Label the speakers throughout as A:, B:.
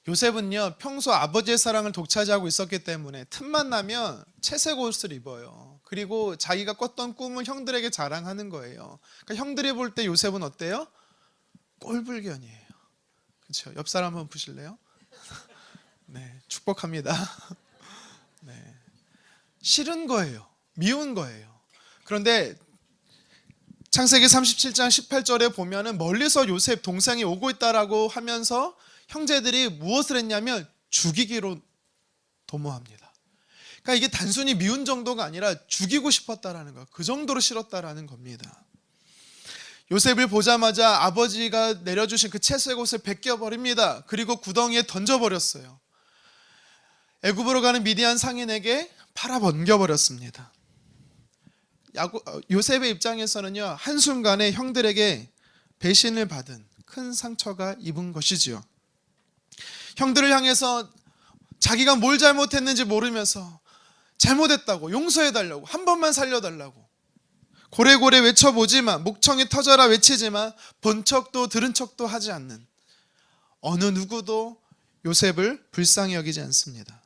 A: 요셉은요, 평소 아버지의 사랑을 독차지하고 있었기 때문에 틈만 나면 채색 옷을 입어요. 그리고 자기가 꿨던 꿈을 형들에게 자랑하는 거예요. 그러니까 형들이 볼 때 요셉은 어때요? 꼴불견이에요. 그렇죠? 옆 사람 한번 보실래요? 네, 축복합니다. 네, 싫은 거예요. 미운 거예요. 그런데 창세기 37장 18절에 보면은 멀리서 요셉 동생이 오고 있다라고 하면서 형제들이 무엇을 했냐면 죽이기로 도모합니다. 그러니까 이게 단순히 미운 정도가 아니라 죽이고 싶었다라는 거, 그 정도로 싫었다라는 겁니다. 요셉을 보자마자 아버지가 내려주신 그 채색 옷을 벗겨버립니다. 그리고 구덩이에 던져버렸어요. 애굽으로 가는 미디안 상인에게 팔아넘겨버렸습니다. 요셉의 입장에서는요, 한순간에 형들에게 배신을 받은 큰 상처가 입은 것이지요. 형들을 향해서 자기가 뭘 잘못했는지 모르면서 잘못했다고 용서해달라고, 한 번만 살려달라고 고래고래 외쳐보지만, 목청이 터져라 외치지만 본 척도 들은 척도 하지 않는 어느 누구도 요셉을 불쌍히 여기지 않습니다.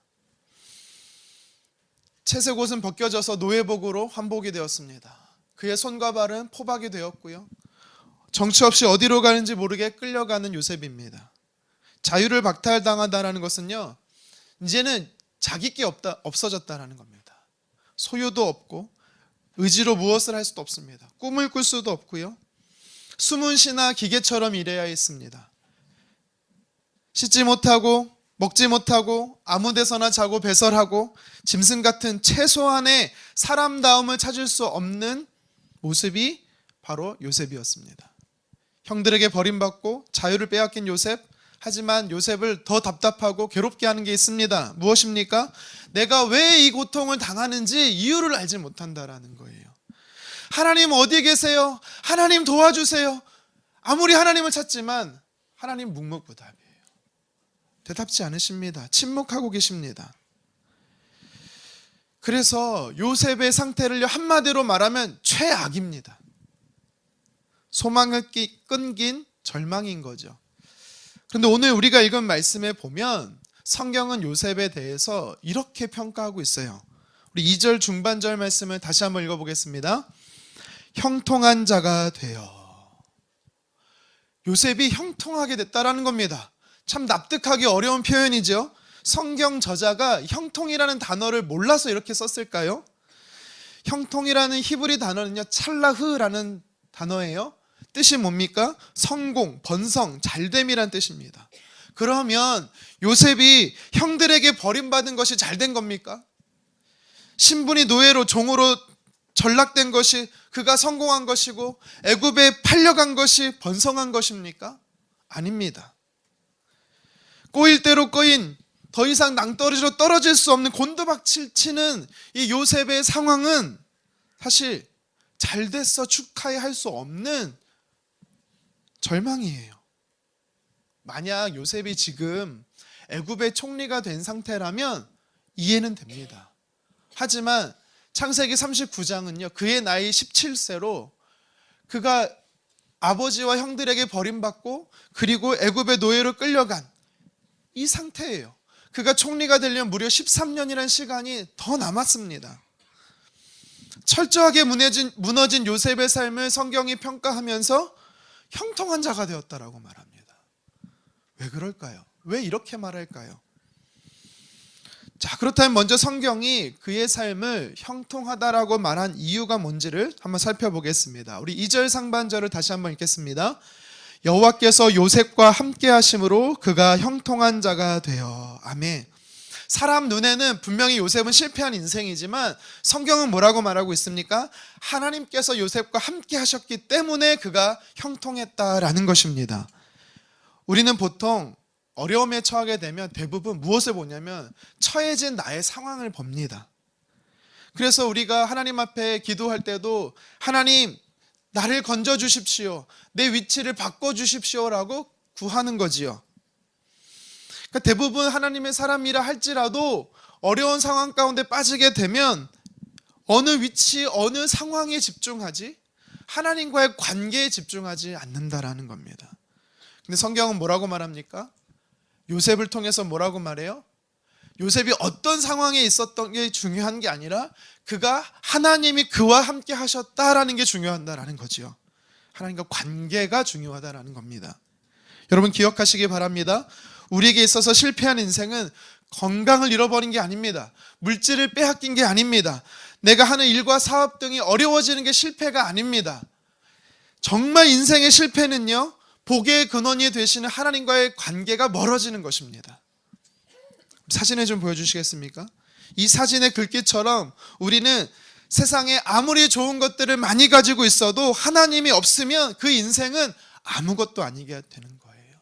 A: 채색 옷은 벗겨져서 노예복으로 환복이 되었습니다. 그의 손과 발은 포박이 되었고요, 정처 없이 어디로 가는지 모르게 끌려가는 요셉입니다. 자유를 박탈당한다는 것은요, 이제는 자기 게 없어졌다는 겁니다. 소유도 없고 의지로 무엇을 할 수도 없습니다. 꿈을 꿀 수도 없고요, 숨은 쉬나 기계처럼 일해야 했습니다. 씻지 못하고 먹지 못하고 아무 데서나 자고 배설하고 짐승 같은 최소한의 사람다움을 찾을 수 없는 모습이 바로 요셉이었습니다. 형들에게 버림받고 자유를 빼앗긴 요셉, 하지만 요셉을 더 답답하고 괴롭게 하는 게 있습니다. 무엇입니까? 내가 왜 이 고통을 당하는지 이유를 알지 못한다라는 거예요. 하나님 어디 계세요? 하나님 도와주세요. 아무리 하나님을 찾지만 하나님 묵묵부답이에요. 대답지 않으십니다. 침묵하고 계십니다. 그래서 요셉의 상태를 한마디로 말하면 최악입니다. 소망을 끊긴 절망인 거죠. 그런데 오늘 우리가 읽은 말씀에 보면 성경은 요셉에 대해서 이렇게 평가하고 있어요. 우리 2절 중반절 말씀을 다시 한번 읽어보겠습니다. 형통한 자가 되어. 요셉이 형통하게 됐다라는 겁니다. 참 납득하기 어려운 표현이죠. 성경 저자가 형통이라는 단어를 몰라서 이렇게 썼을까요? 형통이라는 히브리 단어는요, 찰라흐라는 단어예요. 뜻이 뭡니까? 성공, 번성, 잘됨이란 뜻입니다. 그러면 요셉이 형들에게 버림받은 것이 잘된 겁니까? 신분이 노예로, 종으로 전락된 것이 그가 성공한 것이고 애굽에 팔려간 것이 번성한 것입니까? 아닙니다. 꼬일 대로 꼬인, 더 이상 낭떠러지로 떨어질 수 없는 곤두박질 치는 이 요셉의 상황은 사실 잘됐어 축하해 할 수 없는 절망이에요. 만약 요셉이 지금 애굽의 총리가 된 상태라면 이해는 됩니다. 하지만 창세기 39장은요, 그의 나이 17세로 그가 아버지와 형들에게 버림받고 그리고 애굽의 노예로 끌려간 이 상태예요. 그가 총리가 되려면 무려 13년이라는 시간이 더 남았습니다. 철저하게 무너진 요셉의 삶을 성경이 평가하면서 형통한 자가 되었다라고 말합니다. 왜 그럴까요? 왜 이렇게 말할까요? 자, 그렇다면 먼저 성경이 그의 삶을 형통하다라고 말한 이유가 뭔지를 한번 살펴보겠습니다. 우리 2절 상반절을 다시 한번 읽겠습니다. 여호와께서 요셉과 함께 하심으로 그가 형통한 자가 되어. 아멘. 사람 눈에는 분명히 요셉은 실패한 인생이지만 성경은 뭐라고 말하고 있습니까? 하나님께서 요셉과 함께 하셨기 때문에 그가 형통했다라는 것입니다. 우리는 보통 어려움에 처하게 되면 대부분 무엇을 보냐면 처해진 나의 상황을 봅니다. 그래서 우리가 하나님 앞에 기도할 때도 하나님 나를 건져주십시오, 내 위치를 바꿔주십시오라고 구하는 거지요. 그러니까 대부분 하나님의 사람이라 할지라도 어려운 상황 가운데 빠지게 되면 어느 위치, 어느 상황에 집중하지 하나님과의 관계에 집중하지 않는다라는 겁니다. 근데 성경은 뭐라고 말합니까? 요셉을 통해서 뭐라고 말해요? 요셉이 어떤 상황에 있었던 게 중요한 게 아니라 그가 하나님이 그와 함께 하셨다라는 게 중요하다라는 거지요. 하나님과 관계가 중요하다라는 겁니다. 여러분 기억하시기 바랍니다. 우리에게 있어서 실패한 인생은 건강을 잃어버린 게 아닙니다. 물질을 빼앗긴 게 아닙니다. 내가 하는 일과 사업 등이 어려워지는 게 실패가 아닙니다. 정말 인생의 실패는요, 복의 근원이 되시는 하나님과의 관계가 멀어지는 것입니다. 사진을 좀 보여주시겠습니까? 이 사진의 글귀처럼 우리는 세상에 아무리 좋은 것들을 많이 가지고 있어도 하나님이 없으면 그 인생은 아무것도 아니게 되는 거예요.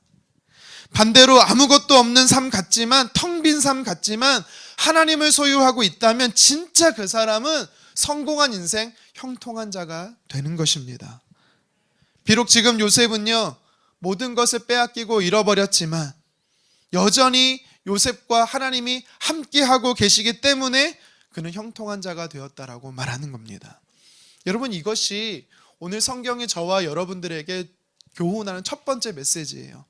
A: 반대로 아무것도 없는 삶 같지만, 텅 빈 삶 같지만 하나님을 소유하고 있다면 진짜 그 사람은 성공한 인생, 형통한 자가 되는 것입니다. 비록 지금 요셉은요, 모든 것을 빼앗기고 잃어버렸지만 여전히 요셉과 하나님이 함께하고 계시기 때문에 그는 형통한 자가 되었다라고 말하는 겁니다. 여러분, 이것이 오늘 성경이 저와 여러분들에게 교훈하는 첫 번째 메시지예요.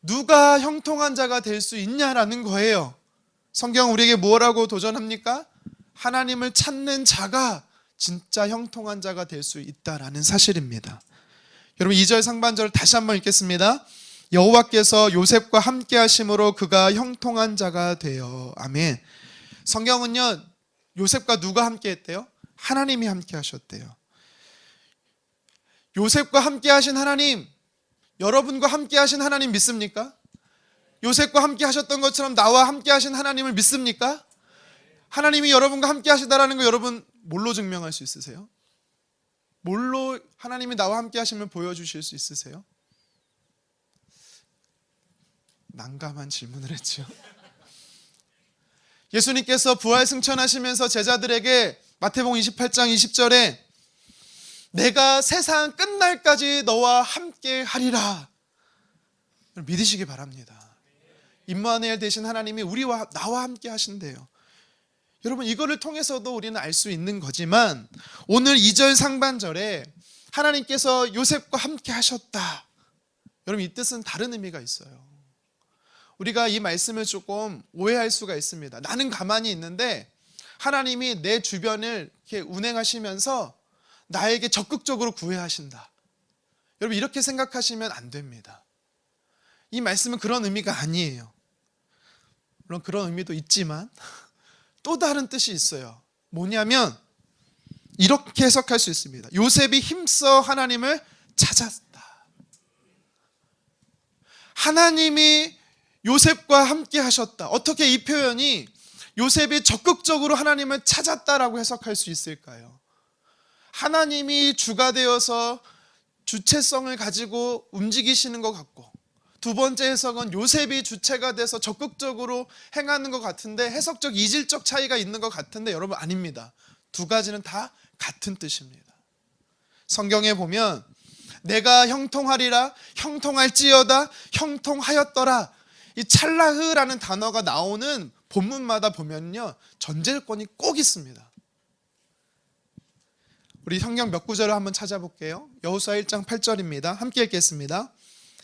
A: 누가 형통한 자가 될 수 있냐라는 거예요. 성경 우리에게 뭐라고 도전합니까? 하나님을 찾는 자가 진짜 형통한 자가 될 수 있다라는 사실입니다. 여러분 2절 상반절을 다시 한번 읽겠습니다. 여호와께서 요셉과 함께 하심으로 그가 형통한 자가 되어. 아멘. 성경은요, 요셉과 누가 함께 했대요? 하나님이 함께 하셨대요. 요셉과 함께 하신 하나님, 여러분과 함께 하신 하나님 믿습니까? 요셉과 함께 하셨던 것처럼 나와 함께 하신 하나님을 믿습니까? 하나님이 여러분과 함께 하시다라는 거 여러분 뭘로 증명할 수 있으세요? 뭘로 하나님이 나와 함께 하시면 보여주실 수 있으세요? 난감한 질문을 했죠. 예수님께서 부활 승천하시면서 제자들에게 마태복음 28장 20절에 내가 세상 끝날까지 너와 함께 하리라 믿으시기 바랍니다. 임마누엘 되신 하나님이 나와 함께 하신대요. 여러분 이거를 통해서도 우리는 알 수 있는 거지만 오늘 2절 상반절에 하나님께서 요셉과 함께 하셨다. 여러분 이 뜻은 다른 의미가 있어요. 우리가 이 말씀을 조금 오해할 수가 있습니다. 나는 가만히 있는데 하나님이 내 주변을 이렇게 운행하시면서 나에게 적극적으로 구애하신다. 여러분 이렇게 생각하시면 안 됩니다. 이 말씀은 그런 의미가 아니에요. 물론 그런 의미도 있지만 또 다른 뜻이 있어요. 뭐냐면 이렇게 해석할 수 있습니다. 요셉이 힘써 하나님을 찾았다. 하나님이 요셉과 함께 하셨다. 어떻게 이 표현이 요셉이 적극적으로 하나님을 찾았다라고 해석할 수 있을까요? 하나님이 주가 되어서 주체성을 가지고 움직이시는 것 같고, 두 번째 해석은 요셉이 주체가 돼서 적극적으로 행하는 것 같은데 해석적 이질적 차이가 있는 것 같은데 여러분 아닙니다. 두 가지는 다 같은 뜻입니다. 성경에 보면 내가 형통하리라, 형통할지어다, 형통하였더라, 이 찰라흐라는 단어가 나오는 본문마다 보면요 전제권이 꼭 있습니다. 우리 성경 몇 구절을 한번 찾아볼게요. 여호수아 1장 8절입니다. 함께 읽겠습니다.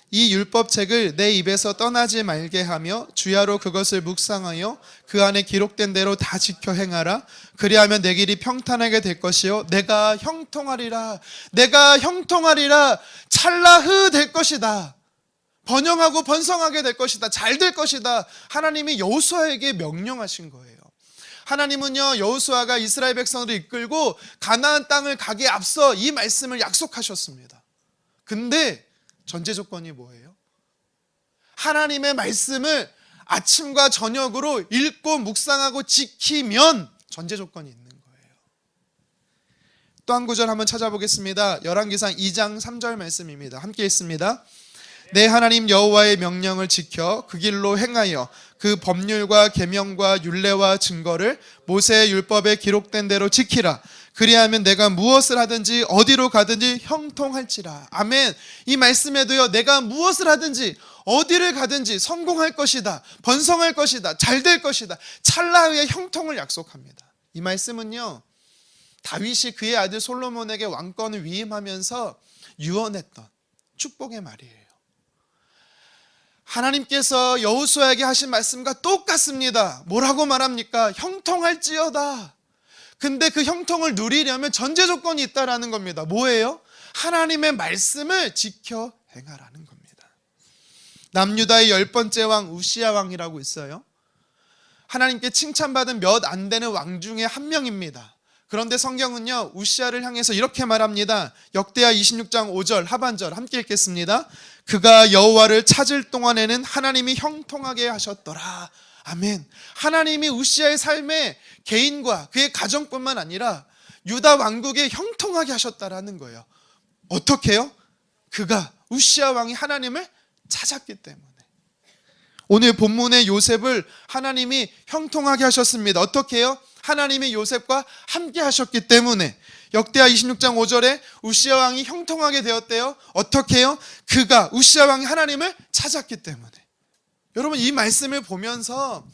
A: 이 율법책을 내 입에서 떠나지 말게 하며 주야로 그것을 묵상하여 그 안에 기록된 대로 다 지켜 행하라. 그리하면 내 길이 평탄하게 될 것이요 내가 형통하리라. 내가 형통하리라. 찰라흐 될 것이다. 번영하고 번성하게 될 것이다. 잘 될 것이다. 하나님이 여호수아에게 명령하신 거예요. 하나님은요 여호수아가 이스라엘 백성을 이끌고 가나안 땅을 가기에 앞서 이 말씀을 약속하셨습니다. 근데 전제 조건이 뭐예요? 하나님의 말씀을 아침과 저녁으로 읽고 묵상하고 지키면 전제 조건이 있는 거예요. 또 한 구절 한번 찾아보겠습니다. 열왕기상 2장 3절 말씀입니다. 함께 읽습니다. 내 하나님 여호와의 명령을 지켜 그 길로 행하여 그 법률과 계명과 율례와 증거를 모세의 율법에 기록된 대로 지키라. 그리하면 내가 무엇을 하든지 어디로 가든지 형통할지라. 아멘. 이 말씀에도요 내가 무엇을 하든지 어디를 가든지 성공할 것이다, 번성할 것이다, 잘 될 것이다, 찰나의 형통을 약속합니다. 이 말씀은요 다윗이 그의 아들 솔로몬에게 왕권을 위임하면서 유언했던 축복의 말이에요. 하나님께서 여호수아에게 하신 말씀과 똑같습니다. 뭐라고 말합니까? 형통할지어다. 근데 그 형통을 누리려면 전제 조건이 있다라는 겁니다. 뭐예요? 하나님의 말씀을 지켜 행하라는 겁니다. 남유다의 10번째 왕 우시야 왕이라고 있어요. 하나님께 칭찬받은 몇 안 되는 왕 중에 한 명입니다. 그런데 성경은요, 우시야를 향해서 이렇게 말합니다. 역대하 26장 5절 하반절 함께 읽겠습니다. 그가 여호와를 찾을 동안에는 하나님이 형통하게 하셨더라. 아멘. 하나님이 우시야의 삶에 개인과 그의 가정뿐만 아니라 유다 왕국에 형통하게 하셨다라는 거예요. 어떻게요? 그가 우시야 왕이 하나님을 찾았기 때문에. 오늘 본문의 요셉을 하나님이 형통하게 하셨습니다. 어떻게 해요? 하나님이 요셉과 함께 하셨기 때문에. 역대하 26장 5절에 우시야 왕이 형통하게 되었대요. 어떻게 해요? 그가 우시야 왕이 하나님을 찾았기 때문에. 여러분, 이 말씀을 보면서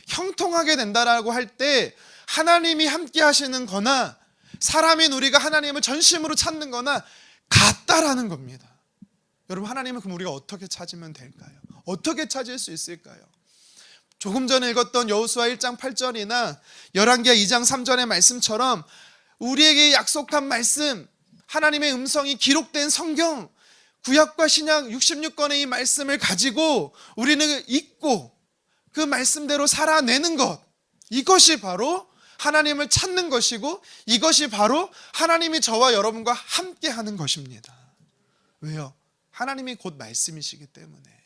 A: 형통하게 된다라고 할 때 하나님이 함께 하시는 거나 사람인 우리가 하나님을 전심으로 찾는 거나 같다라는 겁니다. 여러분, 하나님은 그럼 우리가 어떻게 찾으면 될까요? 어떻게 찾을 수 있을까요? 조금 전에 읽었던 여호수아 1장 8절이나 열왕기하 2장 3절의 말씀처럼 우리에게 약속한 말씀, 하나님의 음성이 기록된 성경, 구약과 신약 66권의 이 말씀을 가지고 우리는 읽고 그 말씀대로 살아내는 것, 이것이 바로 하나님을 찾는 것이고 이것이 바로 하나님이 저와 여러분과 함께 하는 것입니다. 왜요? 하나님이 곧 말씀이시기 때문에.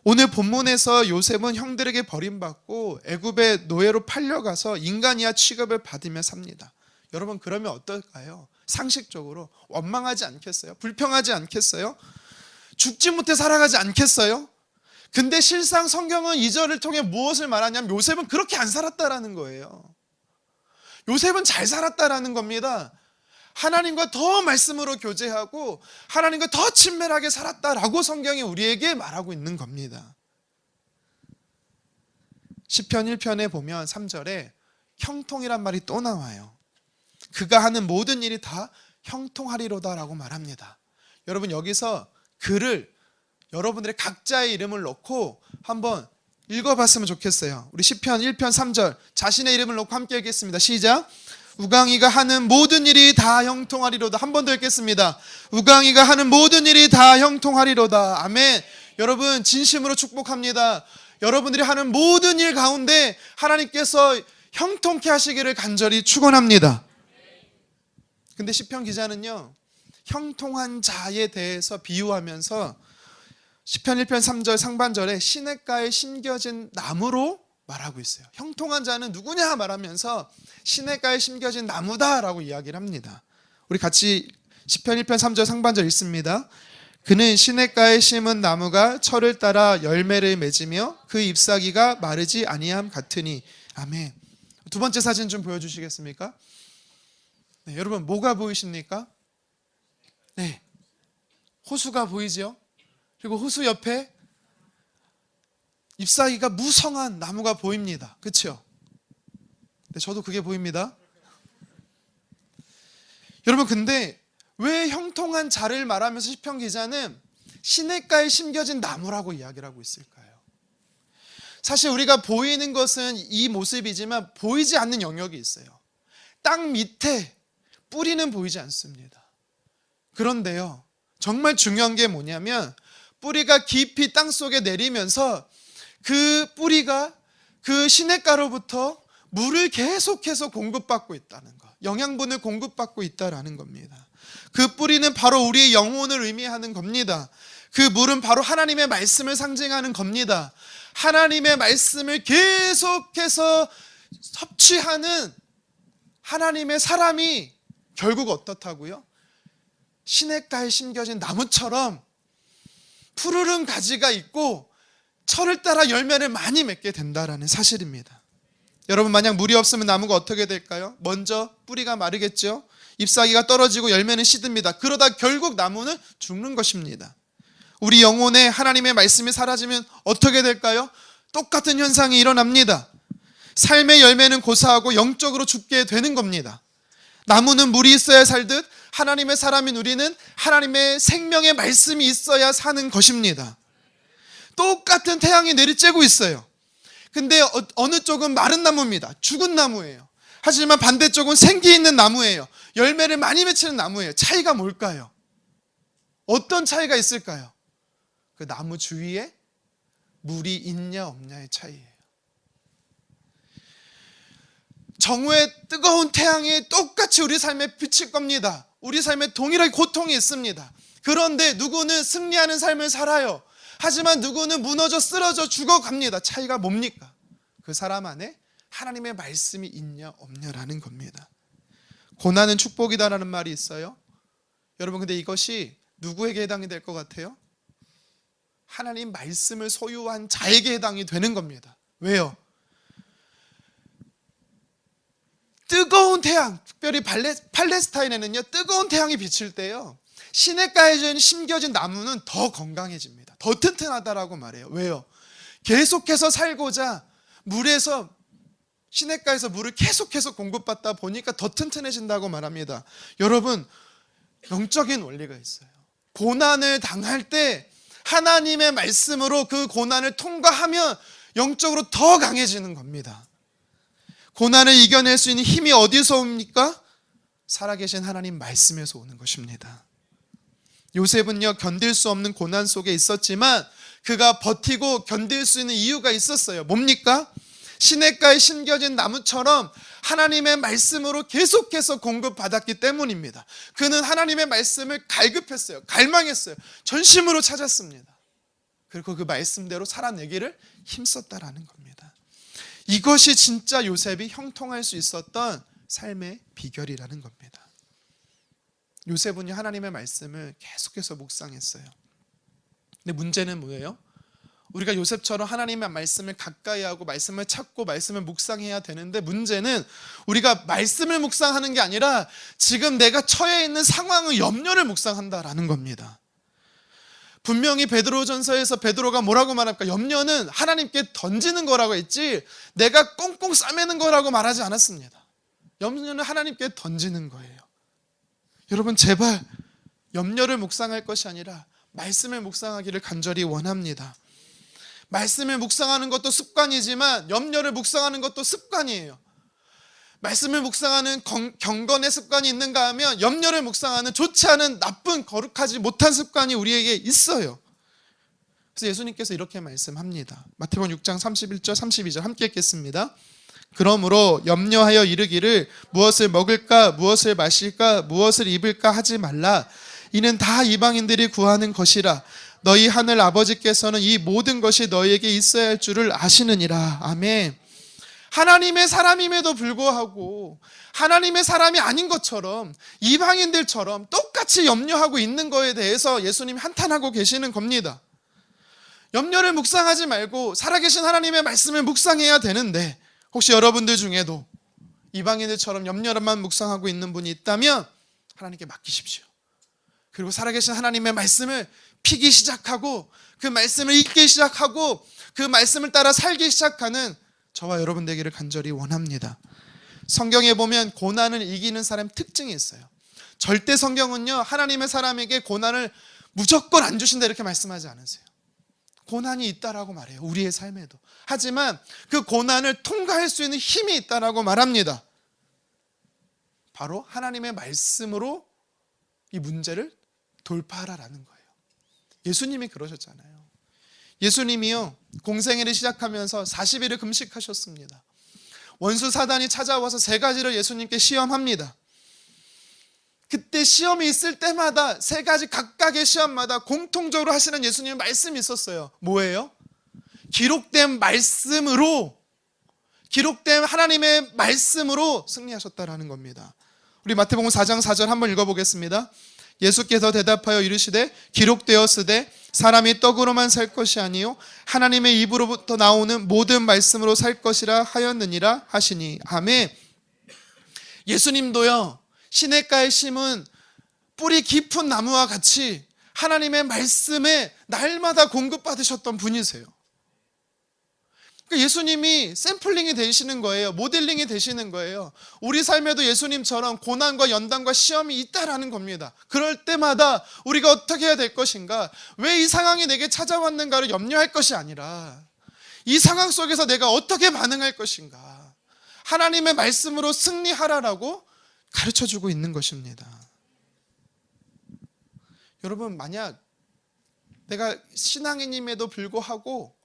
A: 오늘 본문에서 요셉은 형들에게 버림받고 애굽의 노예로 팔려가서 인간이야 취급을 받으며 삽니다. 여러분, 그러면 어떨까요? 상식적으로 원망하지 않겠어요? 불평하지 않겠어요? 죽지 못해 살아가지 않겠어요? 근데 실상 성경은 이 절을 통해 무엇을 말하냐면 요셉은 그렇게 안 살았다라는 거예요. 요셉은 잘 살았다라는 겁니다. 하나님과 더 말씀으로 교제하고 하나님과 더 친밀하게 살았다라고 성경이 우리에게 말하고 있는 겁니다. 시편 1편에 보면 3절에 형통이란 말이 또 나와요. 그가 하는 모든 일이 다 형통하리로다라고 말합니다. 여러분, 여기서 글을 여러분들의 각자의 이름을 넣고 한번 읽어봤으면 좋겠어요. 우리 시편 1편 3절 자신의 이름을 넣고 함께 읽겠습니다. 시작. 우강이가 하는 모든 일이 다 형통하리로다. 한 번 더 읽겠습니다. 우강이가 하는 모든 일이 다 형통하리로다. 아멘. 여러분, 진심으로 축복합니다. 여러분들이 하는 모든 일 가운데 하나님께서 형통케 하시기를 간절히 축원합니다. 근데 시편 기자는요, 형통한 자에 대해서 비유하면서 시편 1편 3절 상반절에 시냇가에 심겨진 나무로 말하고 있어요. 형통한 자는 누구냐 말하면서 시냇가에 심겨진 나무다라고 이야기를 합니다. 우리 같이 시편 1편 3절 상반절 읽습니다. 그는 시냇가에 심은 나무가 철을 따라 열매를 맺으며 그 잎사귀가 마르지 아니함 같으니. 아멘. 두 번째 사진 좀 보여주시겠습니까? 네, 여러분, 뭐가 보이십니까? 네, 호수가 보이죠? 그리고 호수 옆에 잎사귀가 무성한 나무가 보입니다. 그렇죠? 네, 저도 그게 보입니다. 여러분, 근데 왜 형통한 자를 말하면서 시편 기자는 시냇가에 심겨진 나무라고 이야기를 하고 있을까요? 사실 우리가 보이는 것은 이 모습이지만 보이지 않는 영역이 있어요. 땅 밑에 뿌리는 보이지 않습니다. 그런데요, 정말 중요한 게 뭐냐면 뿌리가 깊이 땅속에 내리면서 그 뿌리가 그 시냇가로부터 물을 계속해서 공급받고 있다는 것, 영양분을 공급받고 있다는 겁니다. 그 뿌리는 바로 우리의 영혼을 의미하는 겁니다. 그 물은 바로 하나님의 말씀을 상징하는 겁니다. 하나님의 말씀을 계속해서 섭취하는 하나님의 사람이 결국 어떻다고요? 시냇가에 심겨진 나무처럼 푸르른 가지가 있고 철을 따라 열매를 많이 맺게 된다라는 사실입니다. 여러분, 만약 물이 없으면 나무가 어떻게 될까요? 먼저 뿌리가 마르겠죠. 잎사귀가 떨어지고 열매는 시듭니다. 그러다 결국 나무는 죽는 것입니다. 우리 영혼에 하나님의 말씀이 사라지면 어떻게 될까요? 똑같은 현상이 일어납니다. 삶의 열매는 고사하고 영적으로 죽게 되는 겁니다. 나무는 물이 있어야 살듯 하나님의 사람인 우리는 하나님의 생명의 말씀이 있어야 사는 것입니다. 똑같은 태양이 내리쬐고 있어요. 근데 어느 쪽은 마른 나무입니다. 죽은 나무예요. 하지만 반대쪽은 생기 있는 나무예요. 열매를 많이 맺히는 나무예요. 차이가 뭘까요? 어떤 차이가 있을까요? 그 나무 주위에 물이 있냐 없냐의 차이예요. 정오의 뜨거운 태양이 똑같이 우리 삶에 비칠 겁니다. 우리 삶에 동일하게 고통이 있습니다. 그런데 누구는 승리하는 삶을 살아요. 하지만 누구는 무너져 쓰러져 죽어갑니다. 차이가 뭡니까? 그 사람 안에 하나님의 말씀이 있냐 없냐라는 겁니다. 고난은 축복이다라는 말이 있어요. 여러분, 근데 이것이 누구에게 해당이 될 것 같아요? 하나님 말씀을 소유한 자에게 해당이 되는 겁니다. 왜요? 뜨거운 태양, 특별히 팔레스타인에는요, 뜨거운 태양이 비칠 때요, 시냇가에 심겨진 나무는 더 건강해집니다. 더 튼튼하다라고 말해요. 왜요? 계속해서 살고자 물에서, 시냇가에서 물을 계속해서 공급받다 보니까 더 튼튼해진다고 말합니다. 여러분, 영적인 원리가 있어요. 고난을 당할 때 하나님의 말씀으로 그 고난을 통과하면 영적으로 더 강해지는 겁니다. 고난을 이겨낼 수 있는 힘이 어디서 옵니까? 살아계신 하나님 말씀에서 오는 것입니다. 요셉은요, 견딜 수 없는 고난 속에 있었지만 그가 버티고 견딜 수 있는 이유가 있었어요. 뭡니까? 시냇가에 심겨진 나무처럼 하나님의 말씀으로 계속해서 공급받았기 때문입니다. 그는 하나님의 말씀을 갈급했어요. 갈망했어요. 전심으로 찾았습니다. 그리고 그 말씀대로 살아내기를 힘썼다라는 겁니다. 이것이 진짜 요셉이 형통할 수 있었던 삶의 비결이라는 겁니다. 요셉은요, 하나님의 말씀을 계속해서 묵상했어요. 근데 문제는 뭐예요? 우리가 요셉처럼 하나님의 말씀을 가까이 하고 말씀을 찾고 말씀을 묵상해야 되는데, 문제는 우리가 말씀을 묵상하는 게 아니라 지금 내가 처해 있는 상황의 염려를 묵상한다라는 겁니다. 분명히 베드로전서에서 베드로가 뭐라고 말합니까? 염려는 하나님께 던지는 거라고 했지 내가 꽁꽁 싸매는 거라고 말하지 않았습니다. 염려는 하나님께 던지는 거예요. 여러분, 제발 염려를 묵상할 것이 아니라 말씀을 묵상하기를 간절히 원합니다. 말씀을 묵상하는 것도 습관이지만 염려를 묵상하는 것도 습관이에요. 말씀을 묵상하는 경건의 습관이 있는가 하면 염려를 묵상하는 좋지 않은 나쁜 거룩하지 못한 습관이 우리에게 있어요. 그래서 예수님께서 이렇게 말씀합니다. 마태복음 6장 31절 32절 함께 읽겠습니다. 그러므로 염려하여 이르기를 무엇을 먹을까 무엇을 마실까 무엇을 입을까 하지 말라. 이는 다 이방인들이 구하는 것이라. 너희 하늘 아버지께서는 이 모든 것이 너희에게 있어야 할 줄을 아시느니라. 아멘. 하나님의 사람임에도 불구하고 하나님의 사람이 아닌 것처럼 이방인들처럼 똑같이 염려하고 있는 거에 대해서 예수님이 한탄하고 계시는 겁니다. 염려를 묵상하지 말고 살아계신 하나님의 말씀을 묵상해야 되는데, 혹시 여러분들 중에도 이방인들처럼 염려만 묵상하고 있는 분이 있다면 하나님께 맡기십시오. 그리고 살아계신 하나님의 말씀을 피기 시작하고 그 말씀을 읽기 시작하고 그 말씀을 따라 살기 시작하는 저와 여러분 되기를 간절히 원합니다. 성경에 보면 고난을 이기는 사람 특징이 있어요. 절대 성경은요, 하나님의 사람에게 고난을 무조건 안 주신다 이렇게 말씀하지 않으세요. 고난이 있다라고 말해요. 우리의 삶에도. 하지만 그 고난을 통과할 수 있는 힘이 있다라고 말합니다. 바로 하나님의 말씀으로 이 문제를 돌파하라라는 거예요. 예수님이 그러셨잖아요. 예수님이요, 공생애를 시작하면서 40일을 금식하셨습니다. 원수 사단이 찾아와서 3가지를 예수님께 시험합니다. 그때 시험이 있을 때마다 3가지 각각의 시험마다 공통적으로 하시는 예수님의 말씀이 있었어요. 뭐예요? 기록된 말씀으로, 기록된 하나님의 말씀으로 승리하셨다라는 겁니다. 우리 마태복음 4장 4절 한번 읽어보겠습니다. 예수께서 대답하여 이르시되 기록되었으되 사람이 떡으로만 살 것이 아니요 하나님의 입으로부터 나오는 모든 말씀으로 살 것이라 하였느니라 하시니. 아멘. 예수님도요, 시냇가에 심은 뿌리 깊은 나무와 같이 하나님의 말씀에 날마다 공급받으셨던 분이세요. 그러니까 예수님이 샘플링이 되시는 거예요. 모델링이 되시는 거예요. 우리 삶에도 예수님처럼 고난과 연단과 시험이 있다라는 겁니다. 그럴 때마다 우리가 어떻게 해야 될 것인가, 왜 이 상황이 내게 찾아왔는가를 염려할 것이 아니라 이 상황 속에서 내가 어떻게 반응할 것인가, 하나님의 말씀으로 승리하라라고 가르쳐주고 있는 것입니다. 여러분, 만약 내가 신앙인임에도 불구하고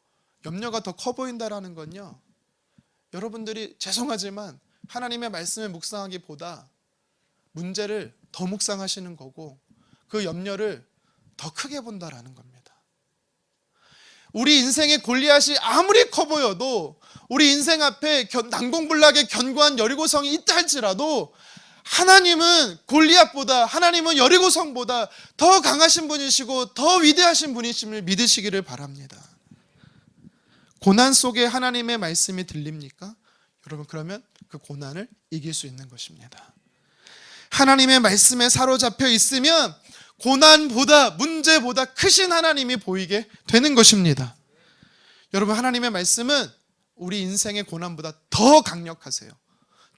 A: 염려가 더 커 보인다라는 건요, 여러분들이 죄송하지만 하나님의 말씀을 묵상하기보다 문제를 더 묵상하시는 거고 그 염려를 더 크게 본다라는 겁니다. 우리 인생의 골리앗이 아무리 커 보여도, 우리 인생 앞에 난공불락의 견고한 여리고성이 있다 할지라도 하나님은 골리앗보다, 하나님은 여리고성보다 더 강하신 분이시고 더 위대하신 분이심을 믿으시기를 바랍니다. 고난 속에 하나님의 말씀이 들립니까? 여러분, 그러면 그 고난을 이길 수 있는 것입니다. 하나님의 말씀에 사로잡혀 있으면 고난보다, 문제보다 크신 하나님이 보이게 되는 것입니다. 여러분, 하나님의 말씀은 우리 인생의 고난보다 더 강력하세요.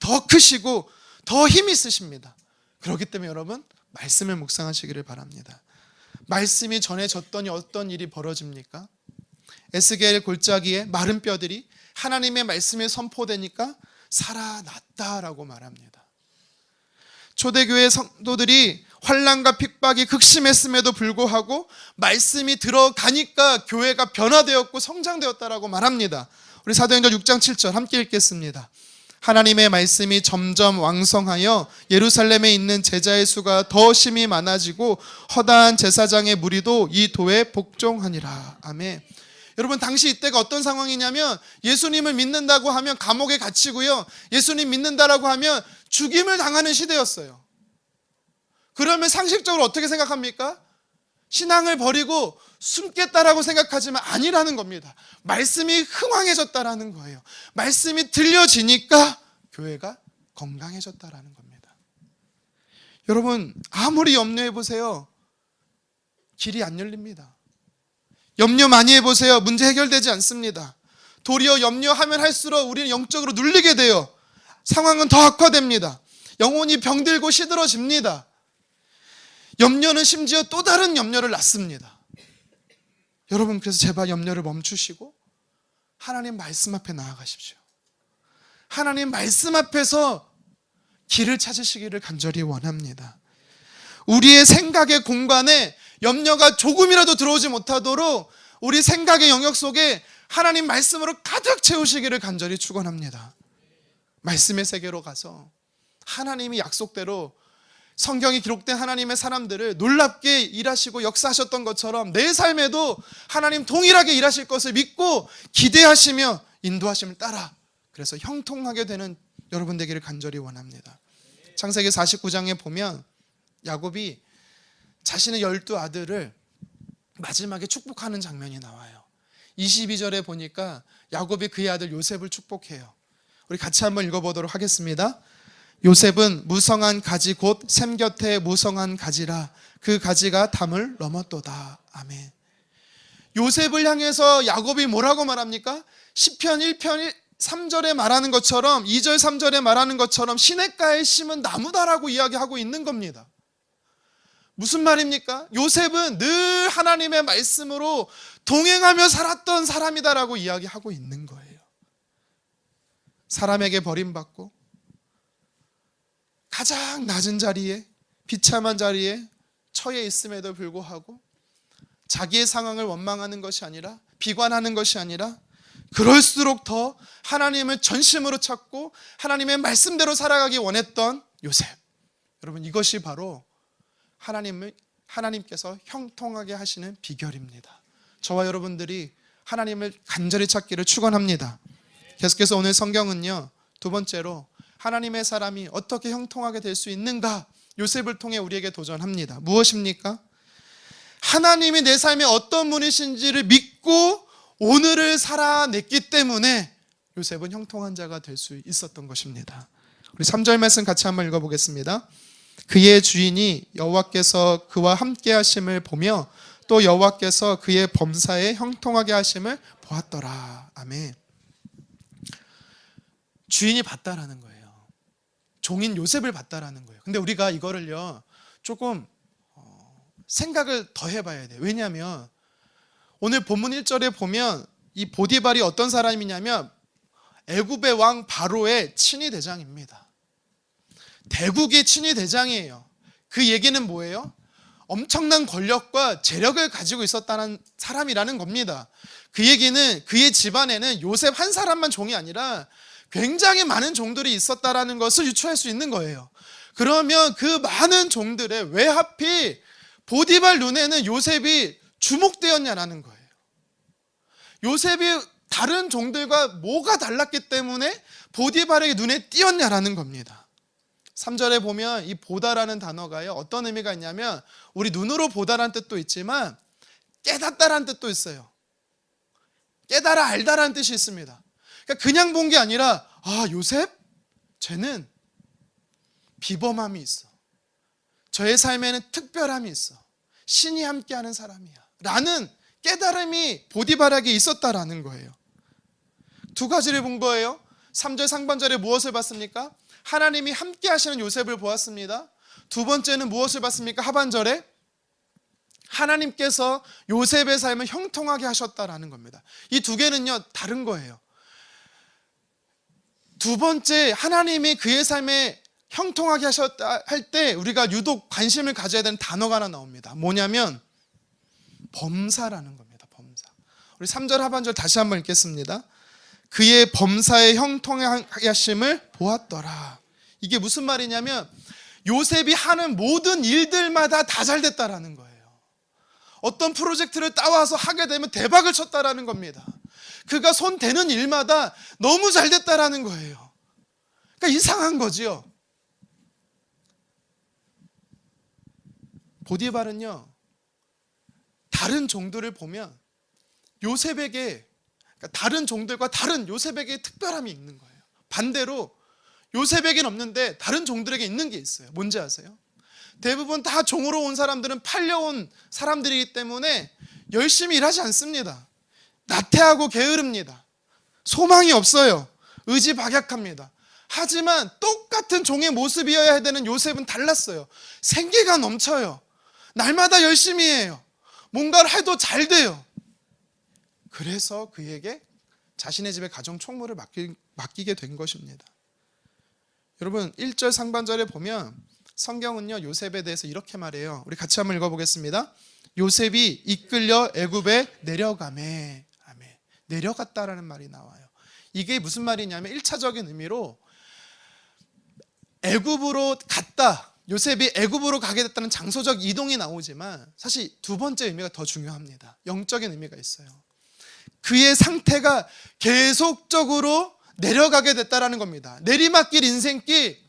A: 더 크시고 더 힘이 있으십니다. 그렇기 때문에 여러분, 말씀을 묵상하시기를 바랍니다. 말씀이 전해졌더니 어떤 일이 벌어집니까? 에스겔 골짜기에 마른 뼈들이 하나님의 말씀에 선포되니까 살아났다라고 말합니다. 초대교회 성도들이 환난과 핍박이 극심했음에도 불구하고 말씀이 들어가니까 교회가 변화되었고 성장되었다라고 말합니다. 우리 사도행전 6장 7절 함께 읽겠습니다. 하나님의 말씀이 점점 왕성하여 예루살렘에 있는 제자의 수가 더 심히 많아지고 허다한 제사장의 무리도 이 도에 복종하니라. 아멘. 여러분, 당시 이때가 어떤 상황이냐면 예수님을 믿는다고 하면 감옥에 갇히고요, 예수님 믿는다라고 하면 죽임을 당하는 시대였어요. 그러면 상식적으로 어떻게 생각합니까? 신앙을 버리고 숨겠다라고 생각하지만 아니라는 겁니다. 말씀이 흥황해졌다라는 거예요. 말씀이 들려지니까 교회가 건강해졌다라는 겁니다. 여러분, 아무리 염려해 보세요, 길이 안 열립니다. 염려 많이 해보세요, 문제 해결되지 않습니다. 도리어 염려하면 할수록 우리는 영적으로 눌리게 돼요. 상황은 더 악화됩니다. 영혼이 병들고 시들어집니다. 염려는 심지어 또 다른 염려를 낳습니다. 여러분, 그래서 제발 염려를 멈추시고 하나님 말씀 앞에 나아가십시오. 하나님 말씀 앞에서 길을 찾으시기를 간절히 원합니다. 우리의 생각의 공간에 염려가 조금이라도 들어오지 못하도록 우리 생각의 영역 속에 하나님 말씀으로 가득 채우시기를 간절히 축원합니다. 말씀의 세계로 가서 하나님이 약속대로 성경이 기록된 하나님의 사람들을 놀랍게 일하시고 역사하셨던 것처럼 내 삶에도 하나님 동일하게 일하실 것을 믿고 기대하시며 인도하심을 따라, 그래서 형통하게 되는 여러분 되기를 간절히 원합니다. 창세기 49장에 보면 야곱이 자신의 12아들을 마지막에 축복하는 장면이 나와요. 22절에 보니까 야곱이 그의 아들 요셉을 축복해요. 우리 같이 한번 읽어보도록 하겠습니다. 요셉은 무성한 가지 곧 샘 곁에 무성한 가지라 그 가지가 담을 넘었도다. 아멘. 요셉을 향해서 야곱이 뭐라고 말합니까? 시편 1편 3절에 말하는 것처럼, 2절 3절에 말하는 것처럼 시냇가에 심은 나무다라고 이야기하고 있는 겁니다. 무슨 말입니까? 요셉은 늘 하나님의 말씀으로 동행하며 살았던 사람이다라고 이야기하고 있는 거예요. 사람에게 버림받고 가장 낮은 자리에, 비참한 자리에 처해 있음에도 불구하고 자기의 상황을 원망하는 것이 아니라, 비관하는 것이 아니라 그럴수록 더 하나님을 전심으로 찾고 하나님의 말씀대로 살아가기 원했던 요셉. 여러분, 이것이 바로 하나님께서 형통하게 하시는 비결입니다. 저와 여러분들이 하나님을 간절히 찾기를 축원합니다. 계속해서 오늘 성경은요, 두 번째로 하나님의 사람이 어떻게 형통하게 될 수 있는가, 요셉을 통해 우리에게 도전합니다. 무엇입니까? 하나님이 내 삶에 어떤 분이신지를 믿고 오늘을 살아냈기 때문에 요셉은 형통한 자가 될 수 있었던 것입니다. 우리 3절 말씀 같이 한번 읽어보겠습니다. 그의 주인이 여호와께서 그와 함께 하심을 보며 또 여호와께서 그의 범사에 형통하게 하심을 보았더라. 아멘. 주인이 봤다라는 거예요. 종인 요셉을 봤다라는 거예요. 근데 우리가 이거를요 조금 생각을 더 해봐야 돼요. 왜냐하면 오늘 본문 1절에 보면 이 보디발이 어떤 사람이냐면 애굽의 왕 바로의 친위 대장입니다. 대국의 친위 대장이에요. 그 얘기는 뭐예요? 엄청난 권력과 재력을 가지고 있었다는 사람이라는 겁니다. 그 얘기는 그의 집안에는 요셉 한 사람만 종이 아니라 굉장히 많은 종들이 있었다라는 것을 유추할 수 있는 거예요. 그러면 그 많은 종들의 왜 하필 보디발 눈에는 요셉이 주목되었냐라는 거예요. 요셉이 다른 종들과 뭐가 달랐기 때문에 보디발의 눈에 띄었냐라는 겁니다. 3절에 보면 이 보다라는 단어가요 어떤 의미가 있냐면 우리 눈으로 보다라는 뜻도 있지만 깨닫다라는 뜻도 있어요. 깨달아 알다라는 뜻이 있습니다. 그러니까 그냥 본 게 아니라 요셉? 쟤는 비범함이 있어. 저의 삶에는 특별함이 있어. 신이 함께하는 사람이야 라는 깨달음이 보디발에게 있었다라는 거예요. 두 가지를 본 거예요. 3절 상반절에 무엇을 봤습니까? 하나님이 함께 하시는 요셉을 보았습니다. 두 번째는 무엇을 봤습니까? 하반절에 하나님께서 요셉의 삶을 형통하게 하셨다라는 겁니다. 이 두 개는요 다른 거예요. 두 번째 하나님이 그의 삶에 형통하게 하셨다 할 때 우리가 유독 관심을 가져야 되는 단어가 하나 나옵니다. 뭐냐면 범사라는 겁니다. 범사. 우리 3절 하반절 다시 한번 읽겠습니다. 그의 범사의 형통하게 하심을 보았더라. 이게 무슨 말이냐면 요셉이 하는 모든 일들마다 다 잘 됐다라는 거예요. 어떤 프로젝트를 따와서 하게 되면 대박을 쳤다라는 겁니다. 그가 손 대는 일마다 너무 잘 됐다라는 거예요. 그러니까 이상한 거지요. 보디발은요 다른 종들을 보면 요셉에게 그러니까 다른 종들과 다른 요셉에게 특별함이 있는 거예요. 반대로 요셉에게는 없는데 다른 종들에게 있는 게 있어요. 뭔지 아세요? 대부분 다 종으로 온 사람들은 팔려온 사람들이기 때문에 열심히 일하지 않습니다. 나태하고 게으릅니다. 소망이 없어요. 의지박약합니다. 하지만 똑같은 종의 모습이어야 되는 요셉은 달랐어요. 생기가 넘쳐요. 날마다 열심히 해요. 뭔가를 해도 잘 돼요. 그래서 그에게 자신의 집에 가정 총무를 맡기게 된 것입니다. 여러분 1절 상반절에 보면 성경은요 요셉에 대해서 이렇게 말해요. 우리 같이 한번 읽어보겠습니다. 요셉이 이끌려 애굽에 내려가매. 아멘. 내려갔다라는 말이 나와요. 이게 무슨 말이냐면 1차적인 의미로 애굽으로 갔다. 요셉이 애굽으로 가게 됐다는 장소적 이동이 나오지만 사실 두 번째 의미가 더 중요합니다. 영적인 의미가 있어요. 그의 상태가 계속적으로 내려가게 됐다라는 겁니다. 내리막길 인생길,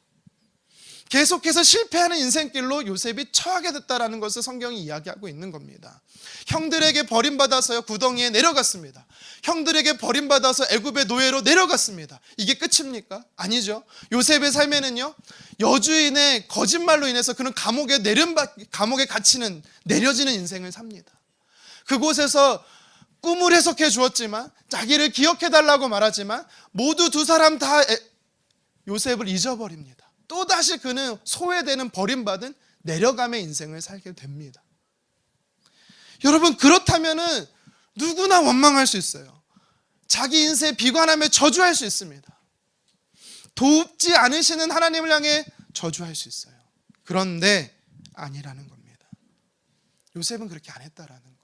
A: 계속해서 실패하는 인생길로 요셉이 처하게 됐다라는 것을 성경이 이야기하고 있는 겁니다. 형들에게 버림받아서 구덩이에 내려갔습니다. 형들에게 버림받아서 애굽의 노예로 내려갔습니다. 이게 끝입니까? 아니죠. 요셉의 삶에는요 여주인의 거짓말로 인해서 그는 감옥에 갇히는 내려지는 인생을 삽니다. 그곳에서 꿈을 해석해 주었지만 자기를 기억해달라고 말하지만 모두 두 사람 다 요셉을 잊어버립니다. 또다시 그는 소외되는 버림받은 내려감의 인생을 살게 됩니다. 여러분 그렇다면은 누구나 원망할 수 있어요. 자기 인생에 비관하며 저주할 수 있습니다. 돕지 않으시는 하나님을 향해 저주할 수 있어요. 그런데 아니라는 겁니다. 요셉은 그렇게 안 했다라는 거예요.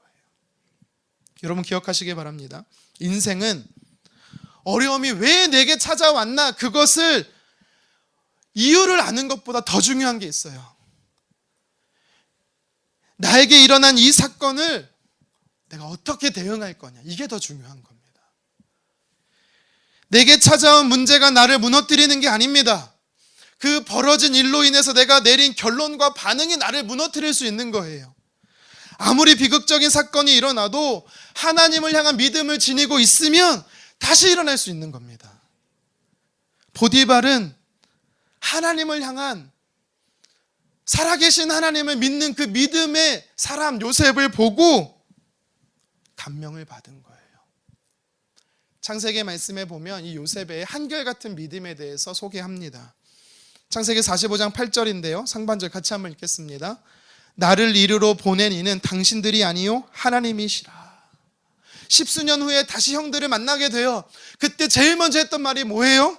A: 여러분 기억하시기 바랍니다. 인생은 어려움이 왜 내게 찾아왔나 그것을 이유를 아는 것보다 더 중요한 게 있어요. 나에게 일어난 이 사건을 내가 어떻게 대응할 거냐 이게 더 중요한 겁니다. 내게 찾아온 문제가 나를 무너뜨리는 게 아닙니다. 그 벌어진 일로 인해서 내가 내린 결론과 반응이 나를 무너뜨릴 수 있는 거예요. 아무리 비극적인 사건이 일어나도 하나님을 향한 믿음을 지니고 있으면 다시 일어날 수 있는 겁니다. 보디발은 하나님을 향한 살아계신 하나님을 믿는 그 믿음의 사람 요셉을 보고 감명을 받은 거예요. 창세기 말씀에 보면 이 요셉의 한결같은 믿음에 대해서 소개합니다. 창세기 45장 8절인데요. 상반절 같이 한번 읽겠습니다. 나를 이르러 보낸 이는 당신들이 아니요 하나님이시라. 십수년 후에 다시 형들을 만나게 되어 그때 제일 먼저 했던 말이 뭐예요?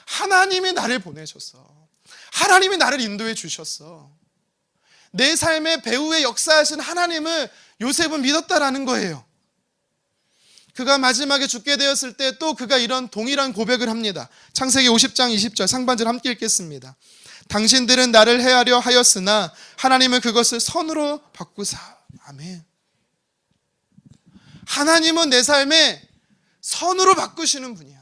A: 하나님이 나를 보내셨어. 하나님이 나를 인도해 주셨어. 내 삶의 배후에 역사하신 하나님을 요셉은 믿었다라는 거예요. 그가 마지막에 죽게 되었을 때 또 그가 이런 동일한 고백을 합니다. 창세기 50장 20절 상반절 함께 읽겠습니다. 당신들은 나를 해하려 하였으나 하나님은 그것을 선으로 바꾸사. 아멘. 하나님은 내 삶에 선으로 바꾸시는 분이야.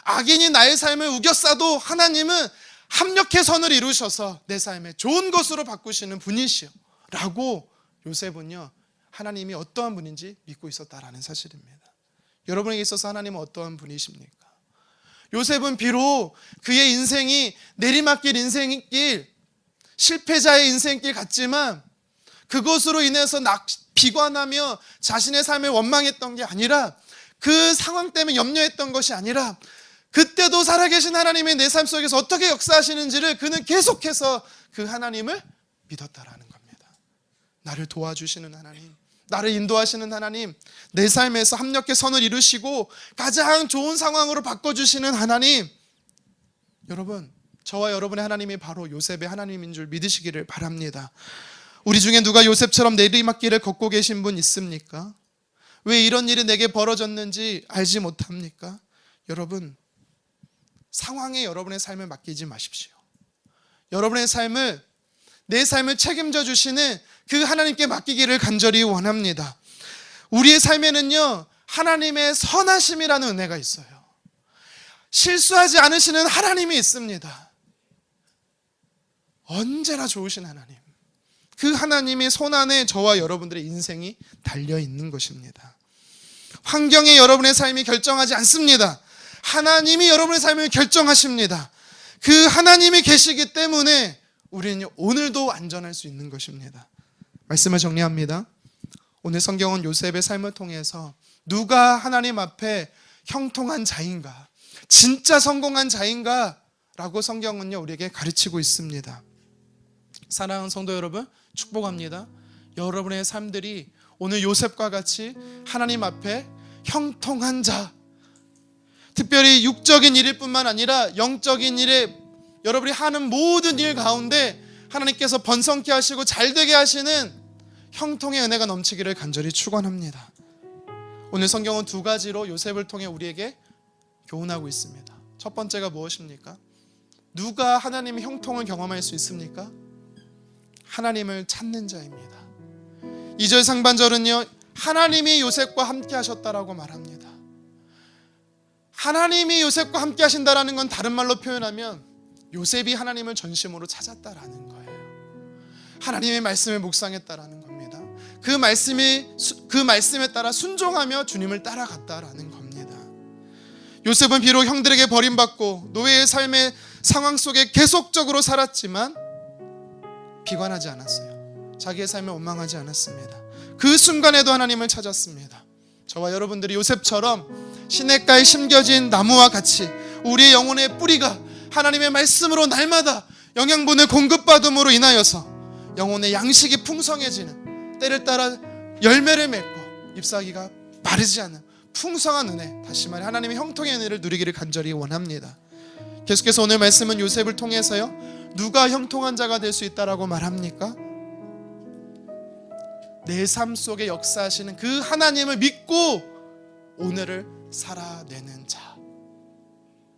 A: 악인이 나의 삶을 우겨싸도 하나님은 합력의 선을 이루셔서 내 삶에 좋은 것으로 바꾸시는 분이시여 라고 요셉은요, 하나님이 어떠한 분인지 믿고 있었다라는 사실입니다. 여러분에게 있어서 하나님은 어떠한 분이십니까? 요셉은 비록 그의 인생이 내리막길 인생길, 실패자의 인생길 같지만 그것으로 인해서 비관하며 자신의 삶을 원망했던 게 아니라, 그 상황 때문에 염려했던 것이 아니라, 그때도 살아계신 하나님이 내 삶 속에서 어떻게 역사하시는지를 그는 계속해서 그 하나님을 믿었다라는 겁니다. 나를 도와주시는 하나님, 나를 인도하시는 하나님, 내 삶에서 합력의 선을 이루시고 가장 좋은 상황으로 바꿔주시는 하나님. 여러분, 저와 여러분의 하나님이 바로 요셉의 하나님인 줄 믿으시기를 바랍니다. 우리 중에 누가 요셉처럼 내리막길을 걷고 계신 분 있습니까? 왜 이런 일이 내게 벌어졌는지 알지 못합니까? 여러분, 상황에 여러분의 삶을 맡기지 마십시오. 여러분의 삶을, 내 삶을 책임져 주시는 그 하나님께 맡기기를 간절히 원합니다. 우리의 삶에는요, 하나님의 선하심이라는 은혜가 있어요. 실수하지 않으시는 하나님이 있습니다. 언제나 좋으신 하나님, 그 하나님의 손 안에 저와 여러분들의 인생이 달려있는 것입니다. 환경에 여러분의 삶이 결정하지 않습니다. 하나님이 여러분의 삶을 결정하십니다. 그 하나님이 계시기 때문에 우리는 오늘도 안전할 수 있는 것입니다. 말씀을 정리합니다. 오늘 성경은 요셉의 삶을 통해서 누가 하나님 앞에 형통한 자인가, 진짜 성공한 자인가 라고 성경은요, 우리에게 가르치고 있습니다. 사랑하는 성도 여러분, 축복합니다. 여러분의 삶들이 오늘 요셉과 같이 하나님 앞에 형통한 자, 특별히 육적인 일일 뿐만 아니라 영적인 일에 여러분이 하는 모든 일 가운데 하나님께서 번성케 하시고 잘되게 하시는 형통의 은혜가 넘치기를 간절히 축원합니다. 오늘 성경은 두 가지로 요셉을 통해 우리에게 교훈하고 있습니다. 첫 번째가 무엇입니까? 누가 하나님의 형통을 경험할 수 있습니까? 하나님을 찾는 자입니다. 2절 상반절은요, 하나님이 요셉과 함께 하셨다라고 말합니다. 하나님이 요셉과 함께 하신다라는 건 다른 말로 표현하면 요셉이 하나님을 전심으로 찾았다라는 거예요. 하나님의 말씀을 묵상했다라는 겁니다. 그 말씀에 따라 순종하며 주님을 따라갔다라는 겁니다. 요셉은 비록 형들에게 버림받고 노예의 삶의 상황 속에 계속적으로 살았지만 비관하지 않았어요. 자기의 삶을 원망하지 않았습니다. 그 순간에도 하나님을 찾았습니다. 저와 여러분들이 요셉처럼 시냇가에 심겨진 나무와 같이 우리의 영혼의 뿌리가 하나님의 말씀으로 날마다 영양분을 공급받음으로 인하여서 영혼의 양식이 풍성해지는, 때를 따라 열매를 맺고 잎사귀가 마르지 않는 풍성한 은혜, 다시 말해 하나님의 형통의 은혜를 누리기를 간절히 원합니다. 계속해서 오늘 말씀은 요셉을 통해서요, 누가 형통한 자가 될 수 있다라고 말합니까? 내 삶 속에 역사하시는 그 하나님을 믿고 오늘을 살아내는 자,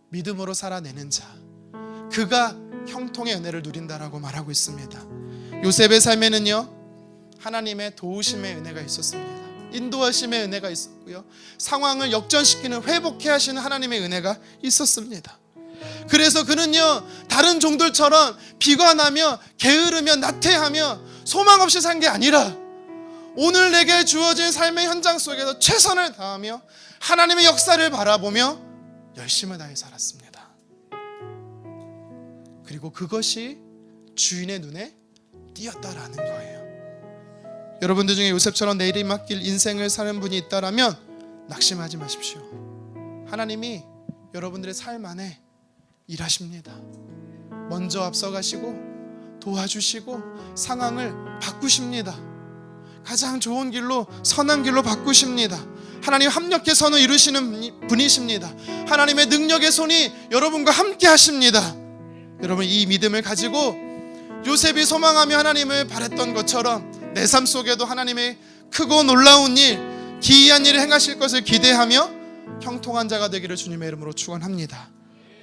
A: 믿음으로 살아내는 자, 그가 형통의 은혜를 누린다라고 말하고 있습니다. 요셉의 삶에는요, 하나님의 도우심의 은혜가 있었습니다. 인도하심의 은혜가 있었고요, 상황을 역전시키는, 회복해 하시는 하나님의 은혜가 있었습니다. 그래서 그는요, 다른 종들처럼 비관하며 게으르며 나태하며 소망 없이 산 게 아니라 오늘 내게 주어진 삶의 현장 속에서 최선을 다하며 하나님의 역사를 바라보며 열심을 다해 살았습니다. 그리고 그것이 주인의 눈에 띄었다라는 거예요. 여러분들 중에 요셉처럼 내리막길 인생을 사는 분이 있다라면 낙심하지 마십시오. 하나님이 여러분들의 삶 안에 일하십니다. 먼저 앞서가시고 도와주시고 상황을 바꾸십니다. 가장 좋은 길로, 선한 길로 바꾸십니다. 하나님 합력의 선을 이루시는 분이십니다. 하나님의 능력의 손이 여러분과 함께 하십니다. 여러분, 이 믿음을 가지고 요셉이 소망하며 하나님을 바랬던 것처럼 내 삶 속에도 하나님의 크고 놀라운 일, 기이한 일을 행하실 것을 기대하며 형통한 자가 되기를 주님의 이름으로 축원합니다.